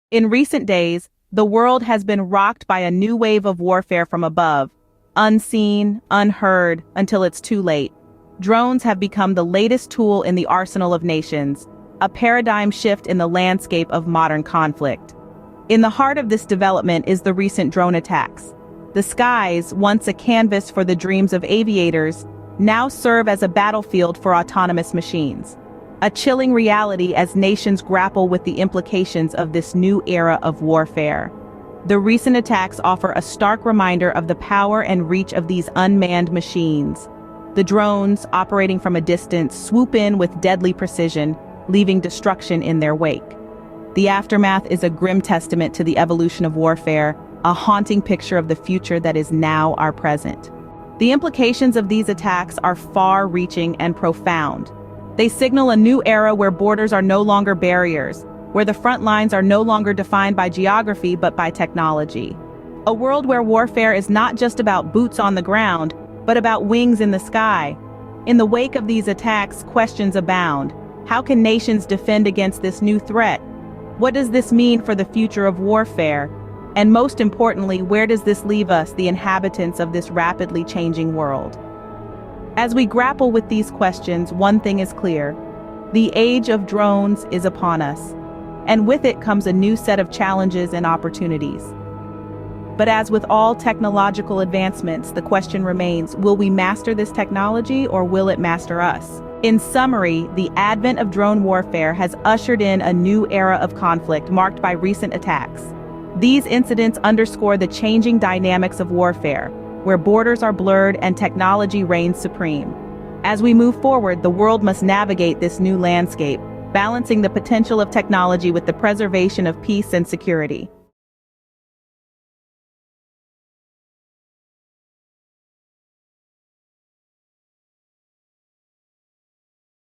In recent days, the world has been rocked by a new wave of warfare from above, unseen, unheard, until it's too late. Drones have become the latest tool in the arsenal of nations, a paradigm shift in the landscape of modern conflict. In the heart of this development is the recent drone attacks. The skies, once a canvas for the dreams of aviators, now serve as a battlefield for autonomous machines. A chilling reality as nations grapple with the implications of this new era of warfare. The recent attacks offer a stark reminder of the power and reach of these unmanned machines. The drones, operating from a distance, swoop in with deadly precision, leaving destruction in their wake. The aftermath is a grim testament to the evolution of warfare, a haunting picture of the future that is now our present. The implications of these attacks are far-reaching and profound. They signal a new era where borders are no longer barriers, where the front lines are no longer defined by geography but by technology. A world where warfare is not just about boots on the ground, but about wings in the sky. In the wake of these attacks, questions abound. How can nations defend against this new threat? What does this mean for the future of warfare? And most importantly, where does this leave us, the inhabitants of this rapidly changing world? As we grapple with these questions, one thing is clear. The age of drones is upon us, and with it comes a new set of challenges and opportunities. But as with all technological advancements, the question remains, will we master this technology or will it master us? In summary, the advent of drone warfare has ushered in a new era of conflict marked by recent attacks. These incidents underscore the changing dynamics of warfare, where borders are blurred and technology reigns supreme. As we move forward, the world must navigate this new landscape, balancing the potential of technology with the preservation of peace and security.